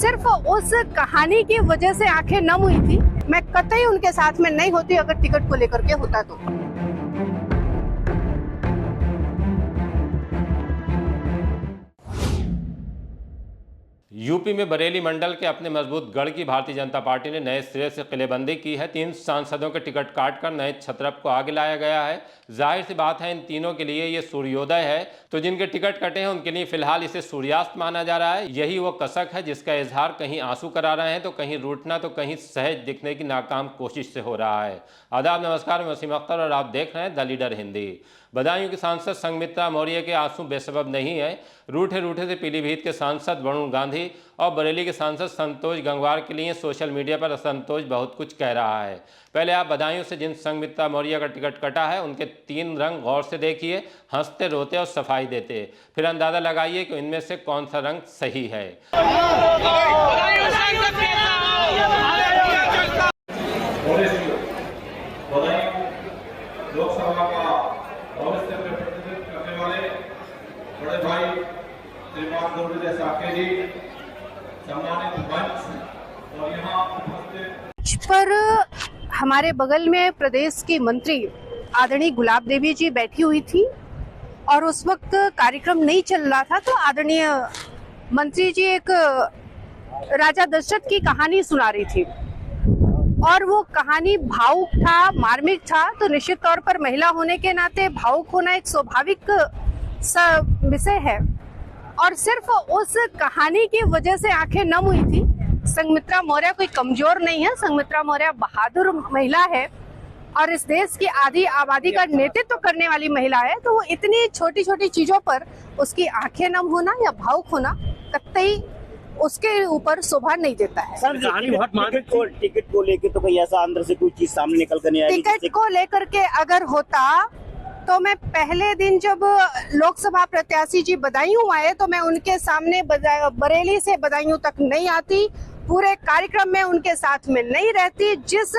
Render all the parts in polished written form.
सिर्फ उस कहानी की वजह से आंखें नम हुई थी। मैं कतई उनके साथ में नहीं होती अगर टिकट को लेकर के होता तो। यूपी में बरेली मंडल के अपने मजबूत गढ़ की भारतीय जनता पार्टी ने नए सिरे से किलेबंदी की है। 3 सांसदों के टिकट काटकर नए छत्रप को आगे लाया गया है। जाहिर सी बात है इन तीनों के लिए ये सूर्योदय है, तो जिनके टिकट कटे हैं उनके लिए फिलहाल इसे सूर्यास्त माना जा रहा है। यही वो कसक है जिसका इजहार कहीं आंसू करा रहे हैं तो कहीं रूठना तो कहीं सहज दिखने की नाकाम कोशिश से हो रहा है। आदाब, नमस्कार, मैं वसीम अख्तर और आप देख रहे हैं द लीडर हिंदी। बदायूं के सांसद संघमित्रा मौर्य के आंसू बेसबब नहीं है। रूठे रूठे से पीलीभीत के सांसद वरुण गांधी और बरेली के सांसद संतोष गंगवार के लिए सोशल मीडिया पर असंतोष बहुत कुछ कह रहा है। पहले आप बदायूं से जिन संघमित्रा मौर्य का टिकट कटा है उनके 3 रंग गौर से देखिए, हंसते, रोते और सफाई देते, फिर अंदाजा लगाइए कि इनमें से कौन सा रंग सही है। लोकसभा का भविष्य में प्रतिनिधित्व करने वाले बड़े भाई श्रीमान गुरुदेव साके जी, सम्मानित मंच और यहाँ उपस्थित पर हमारे बगल में प्रदेश की मंत्री आदरणीय गुलाब देवी जी बैठी हुई थी और उस वक्त कार्यक्रम नहीं चल रहा था, तो आदरणीय मंत्री जी एक राजा दशरथ की कहानी सुना रही थी और वो कहानी भावुक था, मार्मिक था। तो निश्चित तौर पर महिला होने के नाते भावुक होना एक स्वाभाविक विषय है और सिर्फ उस कहानी की वजह से आंखें नम हुई थी। संघमित्रा मौर्य कोई कमजोर नहीं है, संघमित्रा मौर्य बहादुर महिला है और इस देश की आधी आबादी का नेतृत्व करने वाली महिला है। तो वो इतनी छोटी छोटी चीजों पर उसकी आंखें नम होना या भावुक होना कतई उसके ऊपर शोभा नहीं देता है। सर, कहानी बहुत टिकट को लेके तो कहीं ऐसा अंदर से कोई चीज सामने निकल कर नहीं आई। टिकट को लेकर के अगर होता तो मैं पहले दिन जब लोकसभा प्रत्याशी जी बदायूं आए तो मैं उनके सामने बरेली से बदायूं तक नहीं आती, पूरे कार्यक्रम में उनके साथ में नहीं रहती। जिस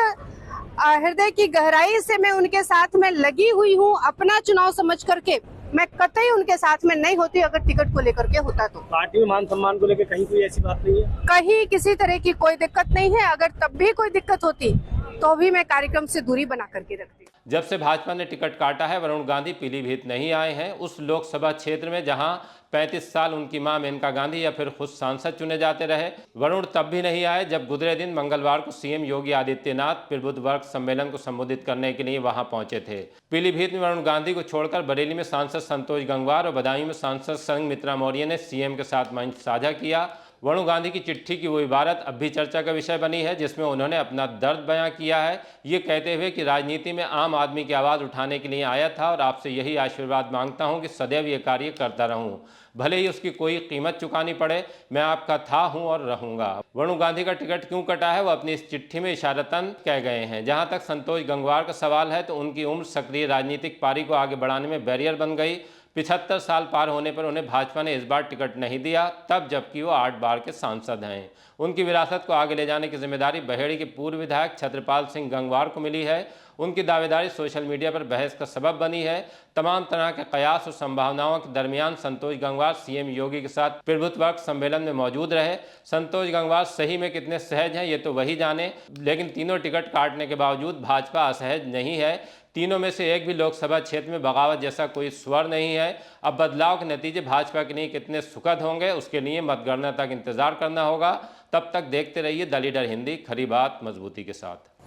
हृदय की गहराई से मैं उनके साथ में लगी हुई हूँ अपना चुनाव समझ करके, मैं कतई उनके साथ में नहीं होती अगर टिकट को लेकर के होता तो। पार्टी में मान सम्मान को लेकर कहीं कोई ऐसी बात नहीं है, कहीं किसी तरह की कोई दिक्कत नहीं है। अगर तब भी कोई दिक्कत होती तो भी मैं कार्यक्रम से दूरी बना करके रखती। जब से भाजपा ने टिकट काटा है वरुण गांधी पीलीभीत नहीं आए हैं। उस लोकसभा क्षेत्र में जहां 35 साल उनकी मां मेनका गांधी या फिर खुद सांसद चुने जाते रहे, वरुण तब भी नहीं आए जब गुजरे दिन मंगलवार को सीएम योगी आदित्यनाथ प्रबुद्ध वर्ग सम्मेलन को संबोधित करने के लिए वहां पहुंचे थे। पीलीभीत में वरुण गांधी को छोड़कर बरेली में सांसद संतोष गंगवार और बदायूं में सांसद संघमित्रा मौर्य ने सीएम के साथ मंच साझा किया। वरुण गांधी की चिट्ठी की वो इबारत अब भी चर्चा का विषय बनी है जिसमें उन्होंने अपना दर्द बयां किया है, ये कहते हुए कि राजनीति में आम आदमी की आवाज़ उठाने के लिए आया था और आपसे यही आशीर्वाद मांगता हूं कि सदैव ये कार्य करता रहूं, भले ही उसकी कोई कीमत चुकानी पड़े। मैं आपका था, हूं और रहूंगा। वरुण गांधी का टिकट क्यों कटा है वो अपनी इस चिट्ठी में इशारतन कह गए हैं। जहां तक संतोष गंगवार का सवाल है तो उनकी उम्र सक्रिय राजनीतिक पारी को आगे बढ़ाने में बैरियर बन गई। 75 साल पार होने पर उन्हें भाजपा ने इस बार टिकट नहीं दिया, तब जबकि वो 8 बार के सांसद हैं। उनकी विरासत को आगे ले जाने की जिम्मेदारी बहेड़ी के पूर्व विधायक छत्रपाल सिंह गंगवार को मिली है। उनकी दावेदारी सोशल मीडिया पर बहस का सबब बनी है। तमाम तरह के कयास और संभावनाओं के दरमियान संतोष गंगवार सीएम योगी के साथ प्रबुद्ध वर्ग सम्मेलन में मौजूद रहे। संतोष गंगवार सही में कितने सहज हैं ये तो वही जाने, लेकिन तीनों टिकट काटने के बावजूद भाजपा असहज नहीं है। तीनों में से एक भी लोकसभा क्षेत्र में बगावत जैसा कोई स्वर नहीं है। अब बदलाव के नतीजे भाजपा के लिए कितने सुखद होंगे उसके लिए मतगणना तक इंतजार करना होगा। तब तक देखते रहिए द लीडर हिंदी, खरी बात मजबूती के साथ।